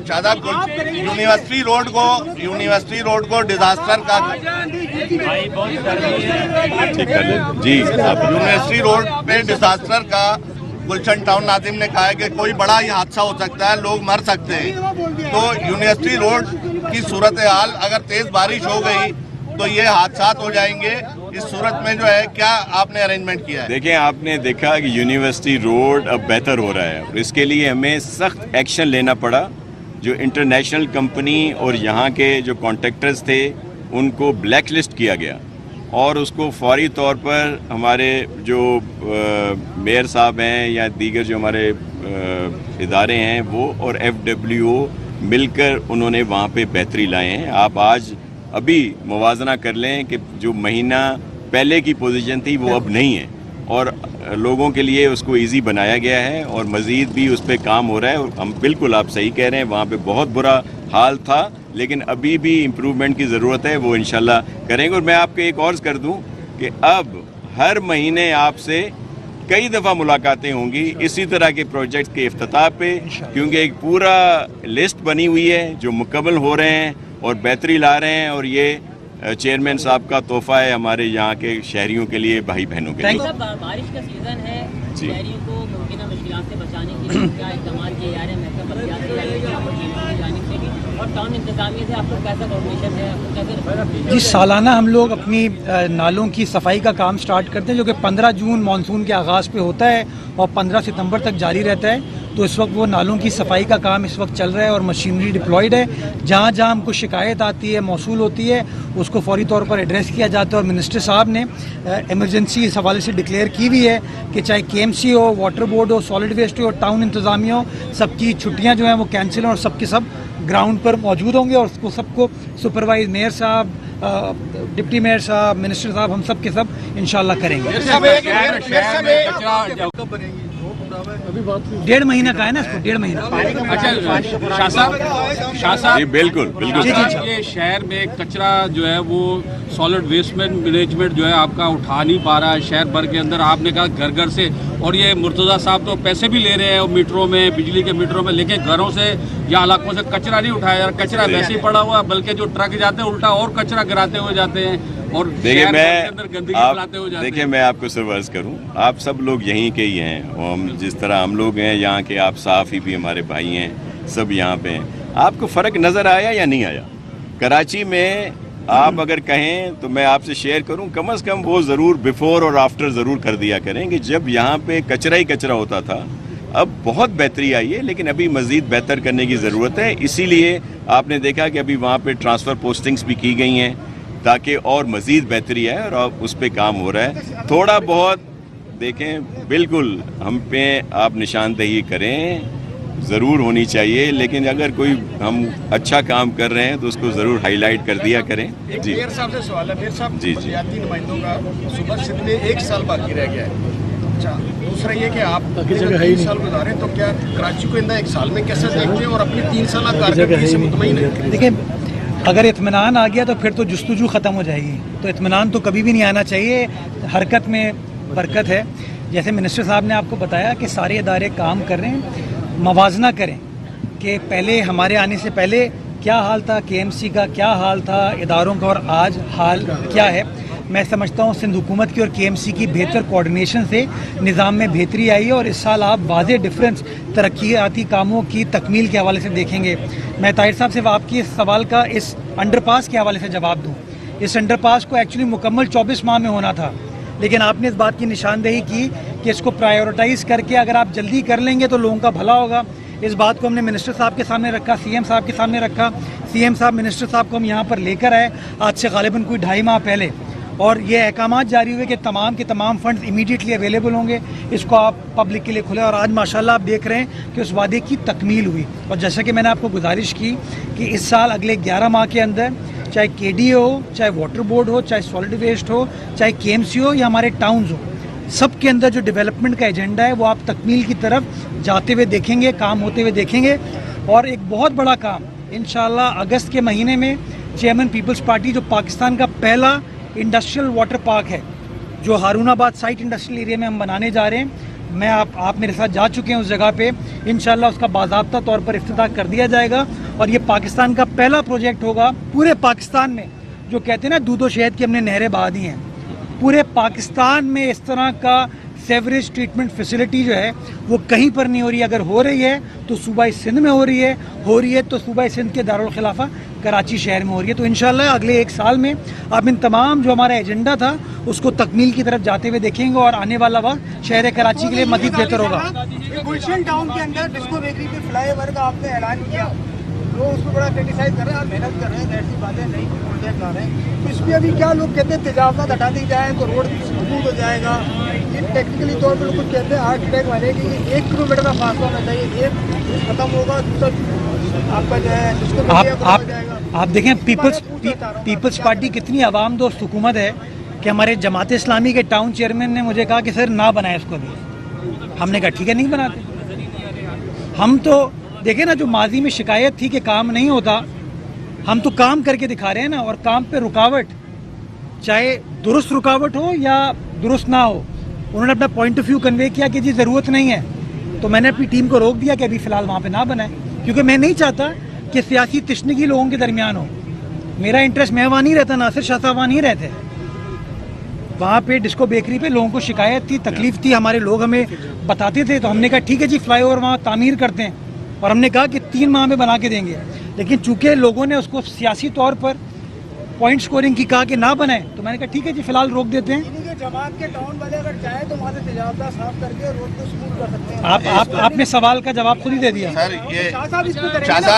Shadab university road को disaster का जी university road पे डिजास्टर का गुलशन टाउन नाजिम ने कहा है कि कोई बड़ा ही हादसा हो सकता है, लोग मर सकते हैं। तो यूनिवर्सिटी रोड की सूरत हाल अगर तेज बारिश हो गई तो ये हादसा हो जाएंगे। इस सूरत में जो है क्या आपने अरेंजमेंट किया है? देखिए, आपने देखा कि यूनिवर्सिटी रोड अब बेहतर हो रहा है और इसके लिए हमें सख्त एक्शन लेना पड़ा। जो इंटरनेशनल कंपनी और यहाँ के जो कॉन्ट्रैक्टर्स थे उनको ब्लैक लिस्ट किया गया और उसको फौरी तौर पर हमारे जो मेयर साहब हैं या दीगर जो हमारे इदारे हैं वो और FWO मिलकर उन्होंने वहाँ पे बेहतरी लाए हैं। आप आज अभी मुवाजना कर लें कि जो महीना पहले की पोजीशन थी वो अब नहीं है और लोगों के लिए उसको इजी बनाया गया है और मज़ीद भी उस पर काम हो रहा है। और हम बिल्कुल आप सही कह रहे हैं, वहाँ पे बहुत बुरा हाल था लेकिन अभी भी इम्प्रूवमेंट की ज़रूरत है, वो इंशाल्लाह करेंगे। और मैं आपको एक और कर दूं कि अब हर महीने आपसे कई दफ़ा मुलाकातें होंगी इसी तरह के प्रोजेक्ट्स के इफ्तिताह पे, क्योंकि एक पूरा लिस्ट बनी हुई है जो मुकम्मल हो रहे हैं और बेहतरी ला रहे हैं और ये चेयरमैन साहब का तोहफा है हमारे यहाँ के शहरियों के लिए, भाई बहनों के लिए। बारिश का सीजन है, शहरियों को मुमकिन मुश्किलात से बचाने के लिए क्या इक़दाम किए जा रहे हैं? और टाउन इंतजामिया से आपको कैसा कोऑर्डिनेशन है? जी, सालाना हम लोग अपनी नालों की सफाई का काम स्टार्ट करते हैं जो कि 15 जून मानसून के आगाज़ पे होता है और 15 सितंबर तक जारी रहता है। तो इस वक्त वो नालों की सफाई का काम इस वक्त चल रहा है और मशीनरी डिप्लॉयड है। जहाँ जहाँ हमको शिकायत आती है, मौसूल होती है, उसको फौरी तौर पर एड्रेस किया जाता है। और मिनिस्टर साहब ने एमरजेंसी इस हवाले से डिक्लेयर की हुई है कि चाहे KMC हो, वाटर बोर्ड हो, सॉलिड वेस्ट हो, टाउन इंतज़ामिया हो, सबकी छुट्टियाँ जो हैं वो कैंसिल हैं और सबके सब ग्राउंड पर मौजूद होंगे और उसको सबको सुपरवाइज मेयर साहब, डिप्टी मेयर साहब, मिनिस्टर साहब, हम सब के सब इंशाल्लाह करेंगे। 1.5 महीना का है ना, इसको 1.5 महीना। अच्छा शाह साहब, बिल्कुल ये शहर में कचरा जो है वो सॉलिड वेस्ट मैनेजमेंट जो है आपका उठा नहीं पा रहा है शहर भर के अंदर। आपने कहा घर घर से, और ये मुर्तज़ा साहब तो पैसे भी ले रहे हैं मीटरों में, बिजली के मीटरों में, लेकिन घरों से या इलाकों से कचरा नहीं उठाया यार। कचरा वैसे ही पड़ा हुआ, बल्कि जो ट्रक जाते हैं उल्टा और कचरा गिराते हुए जाते हैं और देखिए मैं आपको सर्वाइज करूं, आप सब लोग यहीं के ही हैं और हम जिस तरह हम लोग हैं यहाँ के, आप साफ़ी भी हमारे भाई हैं, सब यहाँ पे हैं। आपको फ़र्क नज़र आया या नहीं आया? कराची में आप अगर कहें तो मैं आपसे शेयर करूं, कम से कम वो ज़रूर बिफ़ोर और आफ्टर ज़रूर कर दिया करें कि जब यहाँ पे कचरा ही कचरा होता था। अब बहुत बेहतरी आई है लेकिन अभी मज़ीद बेहतर करने की ज़रूरत है। इसीलिए आपने देखा कि अभी वहाँ पे ट्रांसफ़र पोस्टिंग्स भी की गई हैं ताकि और मज़ीद बेहतरी है और अब उस पर काम हो रहा है। थोड़ा बहुत देखें, बिल्कुल हम पे आप निशानदेही करें, ज़रूर होनी चाहिए, लेकिन अगर कोई हम अच्छा काम कर रहे हैं तो उसको ज़रूर हाईलाइट कर दिया करें। जी, मेयर साहब से सवाल है। मेयर साहब, जी नुमाइंदों का सुपर सिंध में 1 साल बाकी रह गया है। अच्छा, दूसरा ये कि आप 3 साल गुजारे तो क्या कराची को इंदा 1 साल में कैसे देखते हैं और अपनी 3 साल कारकर्दगी से मुतमईन है? देखिए, अगर इत्मीनान आ गया तो फिर तो जुस्तजू ख़त्म हो जाएगी। तो इत्मीनान तो कभी भी नहीं आना चाहिए, हरकत में बरकत है। जैसे मिनिस्टर साहब ने आपको बताया कि सारे इदारे काम कर रहे हैं, मवाजना करें कि पहले हमारे आने से पहले क्या हाल था, KMC का क्या हाल था, इदारों का, और आज हाल क्या है। मैं समझता हूँ सिंध हुकूमत की और KMC की बेहतर कोऑर्डिनेशन से निज़ाम में बेहतरी आई है और इस साल आप वाज़ेह डिफरेंस तरक्याती कामों की तकमील के हवाले से देखेंगे। मैं ताहिर साहब से आपकी इस सवाल का इस अंडरपास के हवाले से जवाब दूँ। इस अंडरपास को एक्चुअली मुकम्मल 24 माह में होना था, लेकिन आपने इस बात की निशानदेही की कि इसको प्रायोरिटाइज़ करके अगर आप जल्दी कर लेंगे तो लोगों का भला होगा। इस बात को हमने मिनिस्टर साहब के सामने रखा, CM साहब के सामने रखा। CM साहब मिनिस्टर साहब को हम यहाँ पर लेकर आए आज से गालिबन कोई 2.5 माह पहले, और ये अहकामात जारी हुए कि तमाम के तमाम फंड्स इमीडिएटली अवेलेबल होंगे, इसको आप पब्लिक के लिए खुले। और आज माशाल्लाह आप देख रहे हैं कि उस वादे की तकमील हुई। और जैसा कि मैंने आपको गुजारिश की कि इस साल अगले 11 माह के अंदर चाहे KDA हो, चाहे वाटर बोर्ड हो, चाहे सॉलिड वेस्ट हो, चाहे KMC हो या हमारे टाउन्स हो, सब के अंदर जो डेवलपमेंट का एजेंडा है वो आप तकमील की तरफ जाते हुए देखेंगे, काम होते हुए देखेंगे। और एक बहुत बड़ा काम इंशाल्लाह अगस्त के महीने में चेयरमैन पीपल्स पार्टी, जो पाकिस्तान का पहला इंडस्ट्रियल वाटर पार्क है जो हारूनाबाद साइट इंडस्ट्रियल एरिया में हम बनाने जा रहे हैं, میں آپ میرے ساتھ جا چکے ہیں اس جگہ پہ. انشاءاللہ اس کا باضابطہ طور پر افتتاح کر دیا جائے گا اور یہ پاکستان کا پہلا پروجیکٹ ہوگا پورے پاکستان میں. جو کہتے ہیں نا دودھ و شہد کی ہم نے نہریں بہا دی ہیں, پورے پاکستان میں اس طرح کا سیوریج ٹریٹمنٹ فیسلٹی جو ہے وہ کہیں پر نہیں ہو رہی ہے. اگر ہو رہی ہے تو صوبہ سندھ میں ہو رہی ہے تو صوبہ سندھ کے دارالخلافہ کراچی شہر میں ہو رہی ہے. تو انشاءاللہ اگلے 1 سال میں آپ ان تمام جو ہمارا ایجنڈا تھا اس کو تکمیل کی طرف جاتے ہوئے دیکھیں گے اور آنے والا وقت شہر کراچی کے لیے مزید بہتر ہوگا. گلشن ٹاؤن کے اندر ڈسکو بیکری پہ فلائی اوور کا آپ نے اعلان کیا, لوگ اس کو بڑا کرٹیسائز کر رہے ہیں, آپ محنت کر رہے ہیں, ظاہر سی بات ہے نئی پروجیکٹ لا رہے ہیں, تو اس پہ ابھی کیا لوگ کہتے ہیں تجاوزات ہٹا دی جائے تو روڈ سموتھ ہو جائے گا. یہ ٹیکنیکلی طور پر کچھ کہتے ہیں آرکیٹیکٹ والے کہ یہ 1 کلومیٹر کا فاصلہ ہونا چاہیے, ایک ختم ہوگا دوسرا آپ کا جو ہے جس کو ہو جائے گا. آپ دیکھیں پیپلز پارٹی کتنی عوام دوست حکومت ہے کہ ہمارے جماعت اسلامی کے ٹاؤن چیئرمین نے مجھے کہا کہ سر نہ بنائے اس کو بھی. ہم نے کہا ٹھیک ہے نہیں بناتے. ہم تو دیکھیں نا جو ماضی میں شکایت تھی کہ کام نہیں ہوتا, ہم تو کام کر کے دکھا رہے ہیں نا. اور کام پہ رکاوٹ, چاہے درست رکاوٹ ہو یا درست نہ ہو, انہوں نے اپنا پوائنٹ آف ویو کنوے کیا کہ جی ضرورت نہیں ہے, تو میں نے اپنی ٹیم کو روک دیا کہ ابھی فی الحال وہاں پہ نہ بنائیں, کیونکہ میں نہیں چاہتا کہ سیاسی تشنگی لوگوں کے درمیان ہو. میرا انٹرسٹ میں وہاں نہیں رہتا, ناصر شاہ صاحب وہاں نہیں رہتے. وہاں پہ ڈسکو بیکری پہ لوگوں کو شکایت تھی, تکلیف تھی, ہمارے لوگ ہمیں بتاتے تھے, تو ہم نے کہا ٹھیک ہے جی فلائی اوور وہاں تعمیر کرتے ہیں, اور ہم نے کہا کہ 3 ماہ میں بنا کے دیں گے. لیکن چونکہ لوگوں نے اس کو سیاسی طور پر پوائنٹ سکورنگ کی کہا کہ نہ بنائیں, تو میں نے کہا ٹھیک ہے جی فی الحال روک دیتے ہیں. جماعت کے ٹاؤن والے اگر چاہیں تو وہاں سے تجاوزات صاف کر کے روڈ کو سموتھ کر سکتے ہیں. آپ نے سوال کا جواب خود ہی دے دیا. سر یہ شاہ صاحب اس کو کریں گے شاہ نا؟ صاحب